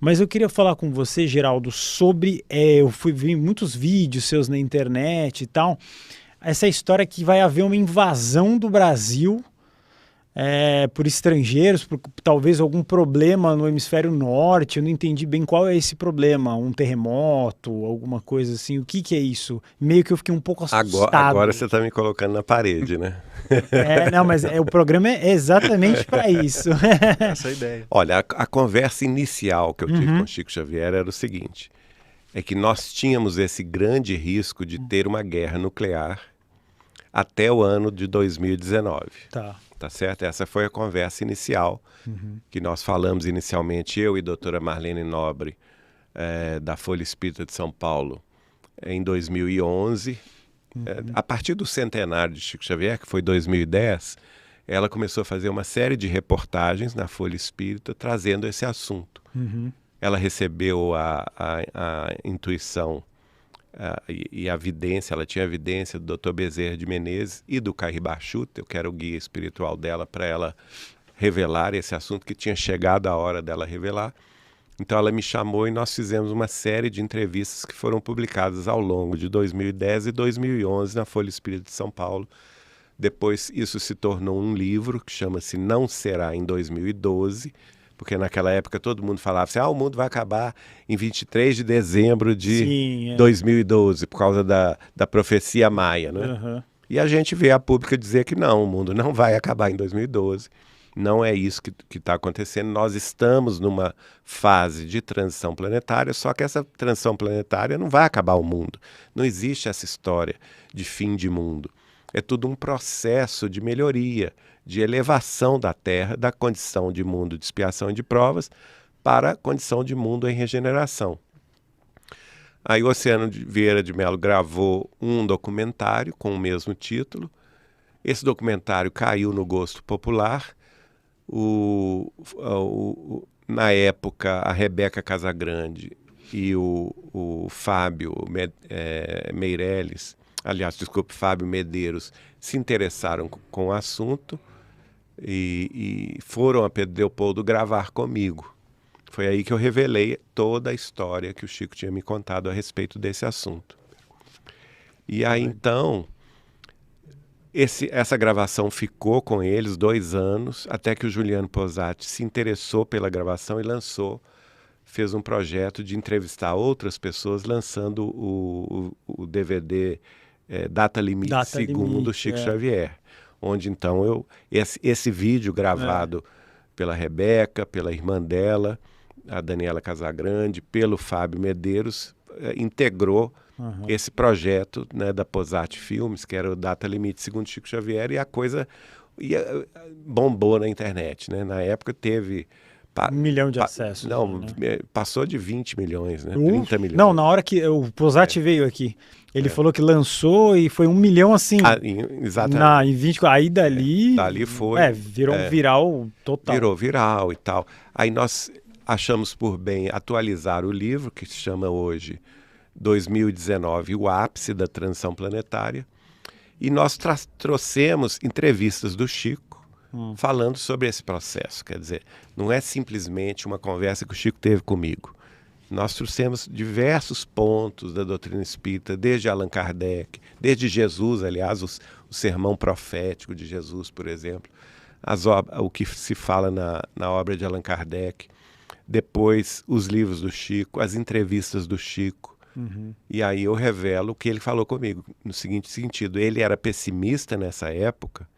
Mas eu queria falar com você, Geraldo, sobre... eu vi muitos vídeos seus na internet e tal. Essa história que vai haver uma invasão do Brasil por estrangeiros, por talvez algum problema no hemisfério norte. Eu não entendi bem qual é esse problema. Um terremoto, alguma coisa assim. O que é isso? Meio que eu fiquei um pouco assustado. Agora você está me colocando na parede, né? Não, mas o programa é exatamente para isso. Essa é a ideia. Olha, a conversa inicial que eu tive com Chico Xavier era o seguinte: é que nós tínhamos esse grande risco de ter uma guerra nuclear até o ano de 2019. Tá certo? Essa foi a conversa inicial que nós falamos inicialmente, eu e a doutora Marlene Nobre, da Folha Espírita de São Paulo, em 2011. A partir do centenário de Chico Xavier, que foi 2010, ela começou a fazer uma série de reportagens na Folha Espírita trazendo esse assunto. Ela recebeu a intuição e a vidência, ela tinha a vidência do Dr. Bezerra de Menezes e do Cair Bachuta, eu quero o guia espiritual dela para ela revelar esse assunto, que tinha chegado a hora dela revelar. Então ela me chamou e nós fizemos uma série de entrevistas que foram publicadas ao longo de 2010 e 2011 na Folha Espírita de São Paulo. Depois isso se tornou um livro que chama-se Não Será em 2012, porque naquela época todo mundo falava assim, o mundo vai acabar em 23 de dezembro de 2012, por causa da profecia maia, né? E a gente vê a pública dizer que não, o mundo não vai acabar em 2012. Não é isso que está acontecendo. Nós estamos numa fase de transição planetária, só que essa transição planetária não vai acabar o mundo. Não existe essa história de fim de mundo. É tudo um processo de melhoria, de elevação da Terra, da condição de mundo de expiação e de provas, para a condição de mundo em regeneração. Aí o Oceano Vieira de Mello gravou um documentário com o mesmo título. Esse documentário caiu no gosto popular. Na época, a Rebeca Casagrande e o Fábio Fábio Medeiros se interessaram com o assunto e foram a Pedro Leopoldo gravar comigo. Foi aí que eu revelei toda a história que o Chico tinha me contado a respeito desse assunto. E aí, então, essa gravação ficou com eles 2 anos, até que o Juliano Posati se interessou pela gravação e fez um projeto de entrevistar outras pessoas, lançando o DVD Data Limite Segundo Chico Xavier, onde então esse vídeo gravado pela Rebeca, pela irmã dela, a Daniela Casagrande, pelo Fábio Medeiros, integrou esse projeto, né, da Posati Filmes, que era o Data Limite Segundo Chico Xavier, e a coisa bombou na internet, né? Na época teve 1 milhão de acessos. Não, né? Passou de 20 milhões, né? 30 milhões. Não, na hora que o Posati veio aqui, ele falou que lançou e foi 1 milhão assim. Exatamente. Em 20, aí dali... dali foi. Virou viral total. Virou viral e tal. Aí nós achamos por bem atualizar o livro, que se chama hoje 2019, o ápice da transição planetária. E nós trouxemos entrevistas do Chico falando sobre esse processo. Quer dizer, não é simplesmente uma conversa que o Chico teve comigo. Nós trouxemos diversos pontos da doutrina espírita, desde Allan Kardec, desde Jesus, aliás, o sermão profético de Jesus, por exemplo, o que se fala na obra de Allan Kardec, depois os livros do Chico, as entrevistas do Chico. E aí eu revelo o que ele falou comigo, no seguinte sentido: ele era pessimista nessa época,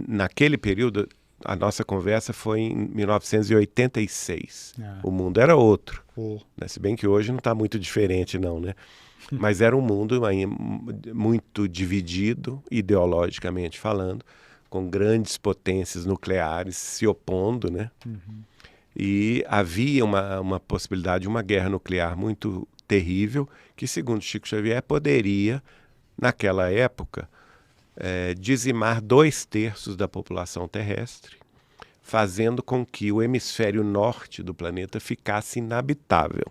naquele período, a nossa conversa foi em 1986, o mundo era outro, né? Se bem que hoje não está muito diferente não, né? Mas era um mundo muito dividido, ideologicamente falando, com grandes potências nucleares se opondo, né? E havia uma possibilidade de uma guerra nuclear muito terrível, que, segundo Chico Xavier, poderia, naquela época, dizimar 2/3 da população terrestre, fazendo com que o hemisfério norte do planeta ficasse inabitável.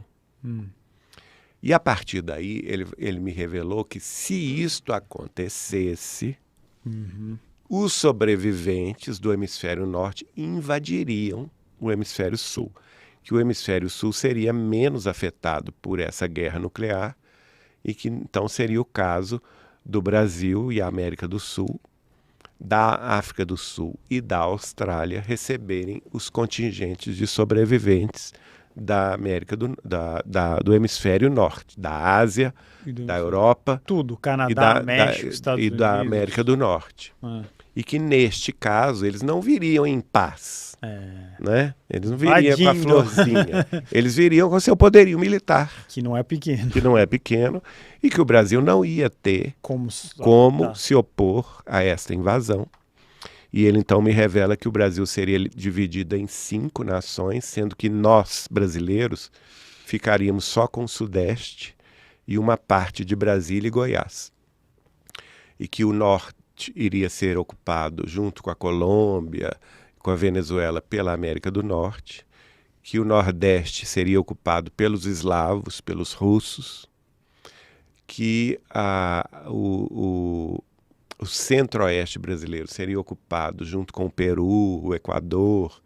E a partir daí, ele me revelou que, se isto acontecesse, os sobreviventes do hemisfério norte invadiriam o hemisfério sul, que o hemisfério sul seria menos afetado por essa guerra nuclear e que então seria o caso do Brasil e a América do Sul, da África do Sul e da Austrália receberem os contingentes de sobreviventes da América do hemisfério norte, da Ásia, da Europa, tudo, Canadá, México, Estados e Unidos. da América do Norte. E que neste caso eles não viriam em paz, né? Eles não viriam com a florzinha, eles viriam com seu poderio militar, que não é pequeno, e que o Brasil não ia ter como se opor a esta invasão. E ele então me revela que o Brasil seria dividido em 5 nações, sendo que nós, brasileiros, ficaríamos só com o Sudeste e uma parte de Brasília e Goiás. E que o Norte iria ser ocupado junto com a Colômbia, com a Venezuela, pela América do Norte. Que o Nordeste seria ocupado pelos eslavos, pelos russos. Que o centro-oeste brasileiro seria ocupado junto com o Peru, o Equador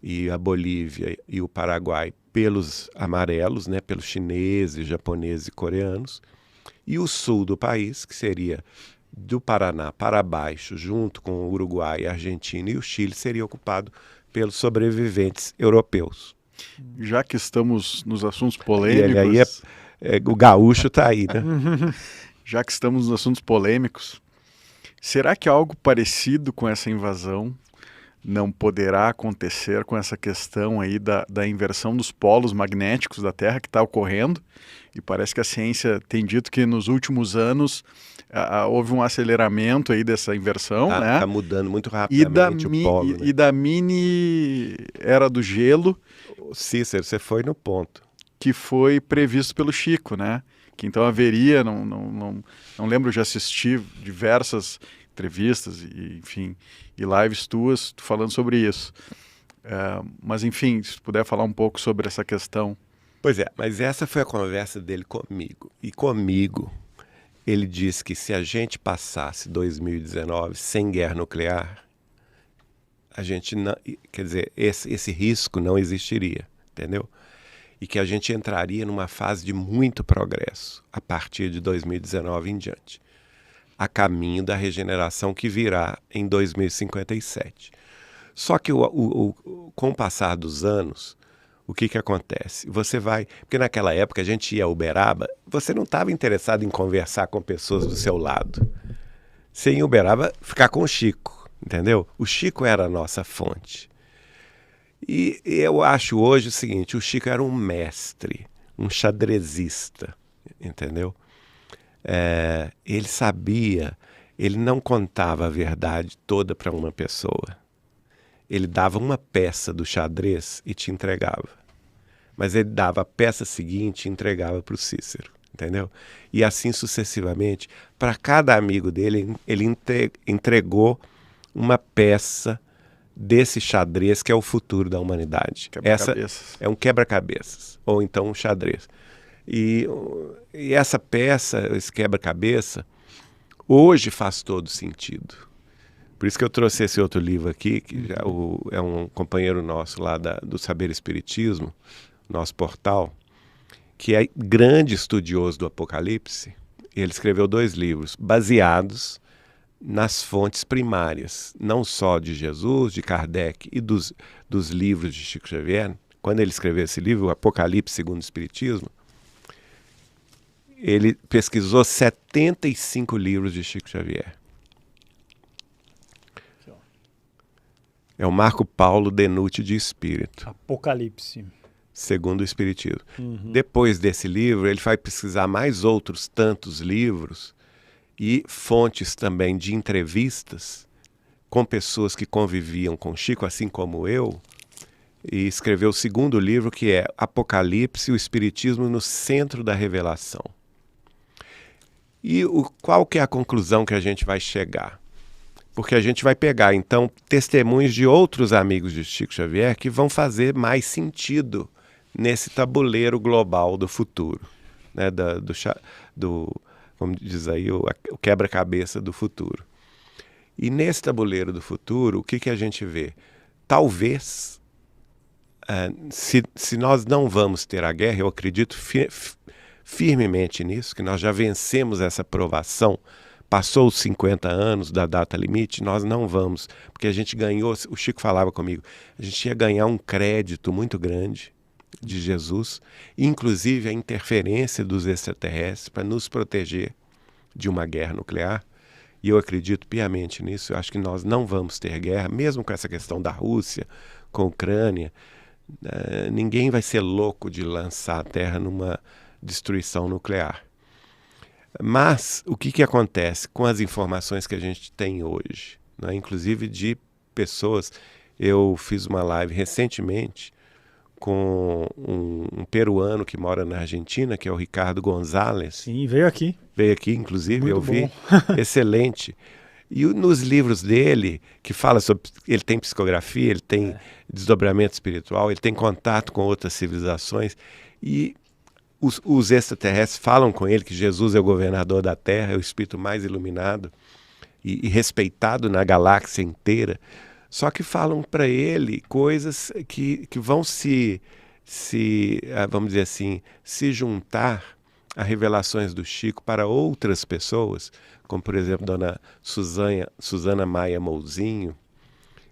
e a Bolívia e o Paraguai pelos amarelos, né, pelos chineses, japoneses e coreanos. E o sul do país, que seria do Paraná para baixo, junto com o Uruguai, a Argentina e o Chile, seria ocupado pelos sobreviventes europeus. Já que estamos nos assuntos polêmicos... o gaúcho está aí, né? Já que estamos nos assuntos polêmicos, será que algo parecido com essa invasão não poderá acontecer com essa questão aí da inversão dos polos magnéticos da Terra que está ocorrendo? E parece que a ciência tem dito que nos últimos anos houve um aceleramento aí dessa inversão, né? Está mudando muito rapidamente o polo. E da mini era do gelo... Cícero, você foi no ponto. Que foi previsto pelo Chico, né? Que então haveria, não lembro, já assisti diversas entrevistas e, enfim, e lives tuas falando sobre isso. Mas, enfim, se puder falar um pouco sobre essa questão. Pois é, mas essa foi a conversa dele comigo. E comigo, ele disse que se a gente passasse 2019 sem guerra nuclear, a gente não, quer dizer, esse risco não existiria, entendeu? E que a gente entraria numa fase de muito progresso a partir de 2019 em diante, a caminho da regeneração que virá em 2057. Só que com o passar dos anos, o que acontece? Você vai... Porque naquela época a gente ia a Uberaba, você não estava interessado em conversar com pessoas do seu lado. Você ia em Uberaba ficar com o Chico, entendeu? O Chico era a nossa fonte. E eu acho hoje o seguinte, o Chico era um mestre, um xadrezista, entendeu? Ele sabia, ele não contava a verdade toda para uma pessoa. Ele dava uma peça do xadrez e te entregava. Mas ele dava a peça seguinte e entregava para o Cícero, entendeu? E assim sucessivamente, para cada amigo dele, ele entregou uma peça desse xadrez que é o futuro da humanidade. É um quebra-cabeças, ou então um xadrez. E essa peça, esse quebra-cabeça, hoje faz todo sentido. Por isso que eu trouxe esse outro livro aqui, que é um companheiro nosso lá do Saber Espiritismo, nosso portal, que é grande estudioso do Apocalipse. Ele escreveu 2 livros baseados nas fontes primárias, não só de Jesus, de Kardec e dos livros de Chico Xavier. Quando ele escreveu esse livro, o Apocalipse segundo o Espiritismo, ele pesquisou 75 livros de Chico Xavier. É o Marco Paulo Denútil de Espírito. Apocalipse. Segundo o Espiritismo. Depois desse livro, ele vai pesquisar mais outros tantos livros e fontes também de entrevistas com pessoas que conviviam com Chico, assim como eu, e escreveu o segundo livro, que é Apocalipse, o Espiritismo no Centro da Revelação. E qual que é a conclusão que a gente vai chegar? Porque a gente vai pegar, então, testemunhos de outros amigos de Chico Xavier que vão fazer mais sentido nesse tabuleiro global do futuro, né? Como diz aí, o quebra-cabeça do futuro. E nesse tabuleiro do futuro, o que a gente vê? Talvez se nós não vamos ter a guerra, eu acredito firmemente nisso, que nós já vencemos essa provação. Passou os 50 anos da data limite, nós não vamos, porque a gente ganhou, o Chico falava comigo, a gente ia ganhar um crédito muito grande de Jesus, inclusive a interferência dos extraterrestres para nos proteger de uma guerra nuclear. E eu acredito piamente nisso. Eu acho que nós não vamos ter guerra, mesmo com essa questão da Rússia, com a Ucrânia. Ninguém vai ser louco de lançar a Terra numa destruição nuclear. Mas o que acontece com as informações que a gente tem hoje, né? Inclusive de pessoas... Eu fiz uma live recentemente com um peruano que mora na Argentina, que é o Ricardo Gonzalez. Sim, veio aqui. Veio aqui, inclusive, Muito eu vi. bom. Excelente. E nos livros dele, que fala sobre... Ele tem psicografia, ele tem desdobramento espiritual, ele tem contato com outras civilizações. E os extraterrestres falam com ele que Jesus é o governador da Terra, é o espírito mais iluminado e respeitado na galáxia inteira. Só que falam para ele coisas que vão vamos dizer assim, se juntar a revelações do Chico para outras pessoas, como por exemplo Dona Susana Maia Mouzinho,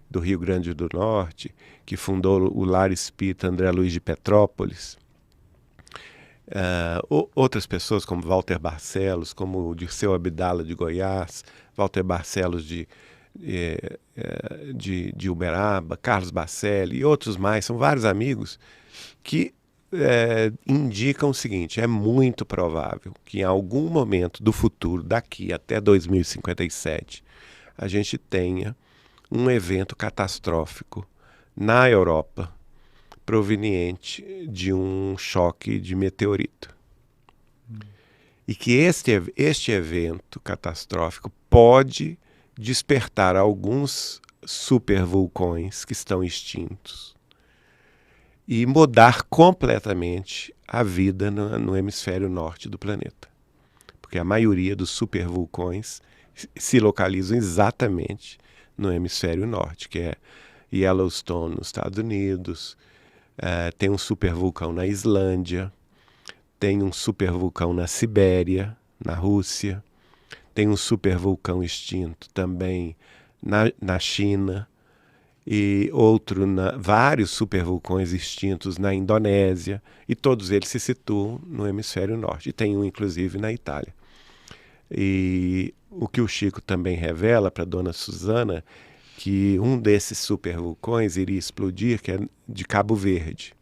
do Rio Grande do Norte, que fundou o Lar Espírita André Luiz de Petrópolis. Outras pessoas como Walter Barcelos, como o Dirceu Abdala de Goiás, Walter Barcelos de Uberaba, Carlos Bacelli e outros mais, são vários amigos que indicam o seguinte: é muito provável que em algum momento do futuro, daqui até 2057, a gente tenha um evento catastrófico na Europa proveniente de um choque de meteorito. E que este evento catastrófico pode despertar alguns supervulcões que estão extintos e mudar completamente a vida no hemisfério norte do planeta. Porque a maioria dos supervulcões se localizam exatamente no hemisfério norte, que é Yellowstone nos Estados Unidos, tem um supervulcão na Islândia, tem um supervulcão na Sibéria, na Rússia, tem um supervulcão extinto também na China, e vários supervulcões extintos na Indonésia, e todos eles se situam no hemisfério norte, e tem um inclusive na Itália. E o que o Chico também revela para Dona Susana, que um desses supervulcões iria explodir, que é de Cabo Verde,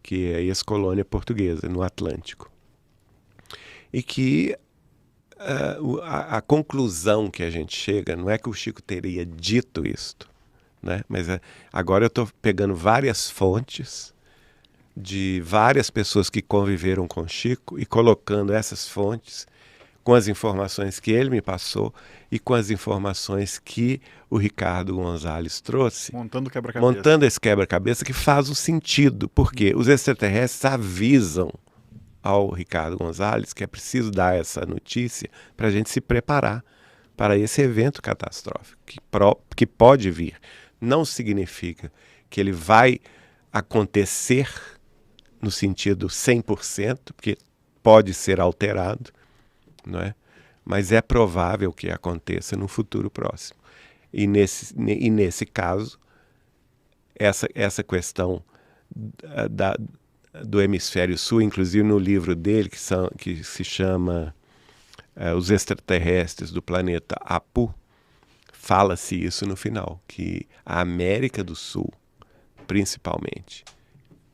que é a ex-colônia portuguesa, no Atlântico. E que a conclusão que a gente chega, não é que o Chico teria dito isto, né? Mas agora eu estou pegando várias fontes de várias pessoas que conviveram com o Chico e colocando essas fontes com as informações que ele me passou e com as informações que o Ricardo Gonzalez trouxe. Montando quebra-cabeça. Montando esse quebra-cabeça que faz um sentido, porque os extraterrestres avisam ao Ricardo Gonzalez que é preciso dar essa notícia para a gente se preparar para esse evento catastrófico que pode vir. Não significa que ele vai acontecer no sentido 100%, porque pode ser alterado, não é? Mas é provável que aconteça no futuro próximo. E nesse caso, essa questão do hemisfério sul, inclusive no livro dele, que se chama Os Extraterrestres do Planeta Apu, fala-se isso no final, que a América do Sul, principalmente,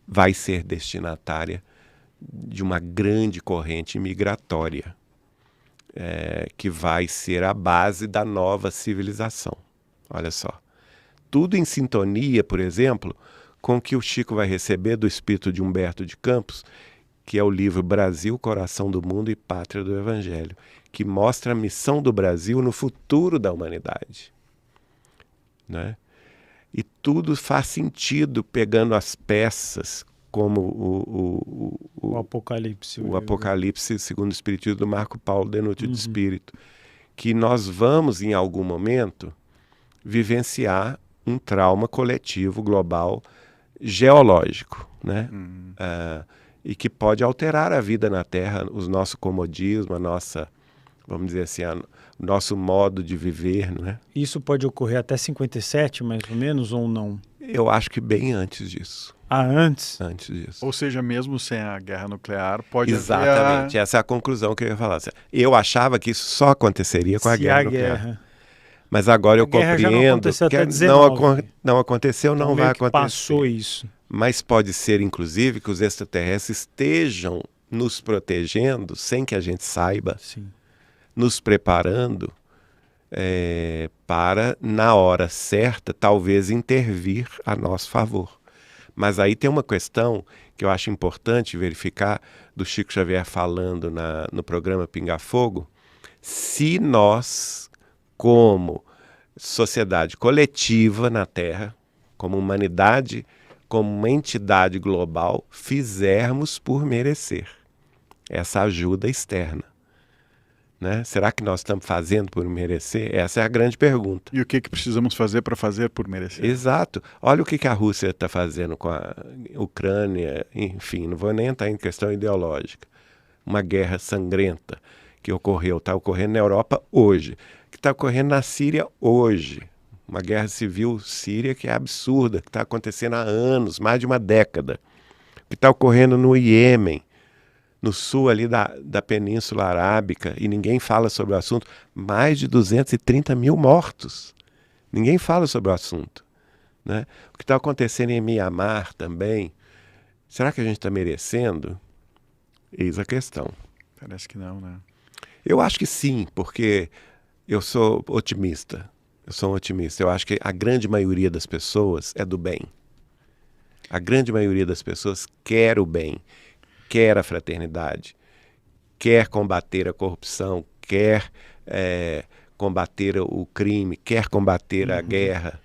vai ser destinatária de uma grande corrente migratória, que vai ser a base da nova civilização. Olha só. Tudo em sintonia, por exemplo, com o que o Chico vai receber do espírito de Humberto de Campos, que é o livro Brasil, Coração do Mundo e Pátria do Evangelho, que mostra a missão do Brasil no futuro da humanidade, né? E tudo faz sentido pegando as peças, como o Apocalipse. O Apocalipse, segundo o Espiritismo, do Marco Paulo Denútil de Espírito, que nós vamos, em algum momento, vivenciar um trauma coletivo global geológico, né? E que pode alterar a vida na Terra, o nosso comodismo, a nossa, vamos dizer assim, o nosso modo de viver, né? Isso pode ocorrer até 57, mais ou menos, ou não? Eu acho que bem antes disso. Antes? Antes disso. Ou seja, mesmo sem a guerra nuclear, pode Exatamente, essa é a conclusão que eu ia falar. Eu achava que isso só aconteceria com a guerra nuclear. Mas agora eu compreendo já não aconteceu que até 19. não aconteceu, Então, não vai acontecer. Passou isso. Mas pode ser, inclusive, que os extraterrestres estejam nos protegendo, sem que a gente saiba, Sim. nos preparando para, na hora certa, talvez intervir a nosso favor. Mas aí tem uma questão que eu acho importante verificar, do Chico Xavier falando no programa Pinga Fogo, se nós, como sociedade coletiva na Terra, como humanidade, como uma entidade global, fizermos por merecer essa ajuda externa. Né? Será que nós estamos fazendo por merecer? Essa é a grande pergunta. E o que precisamos fazer para fazer por merecer? Exato. Olha o que a Rússia está fazendo com a Ucrânia, enfim, não vou nem entrar em questão ideológica. Uma guerra sangrenta que está ocorrendo na Europa hoje, que está ocorrendo na Síria hoje. Uma guerra civil síria que é absurda, que está acontecendo há anos, mais de uma década. Que está ocorrendo no Iêmen, no sul ali da Península Arábica, e ninguém fala sobre o assunto. Mais de 230 mil mortos. Ninguém fala sobre o assunto. Né? O que está acontecendo em Mianmar também, será que a gente está merecendo? Eis a questão. Parece que não, né? Eu acho que sim, porque eu sou otimista. Eu acho que a grande maioria das pessoas é do bem. A grande maioria das pessoas quer o bem, quer a fraternidade, quer combater a corrupção, quer combater o crime, quer combater a guerra.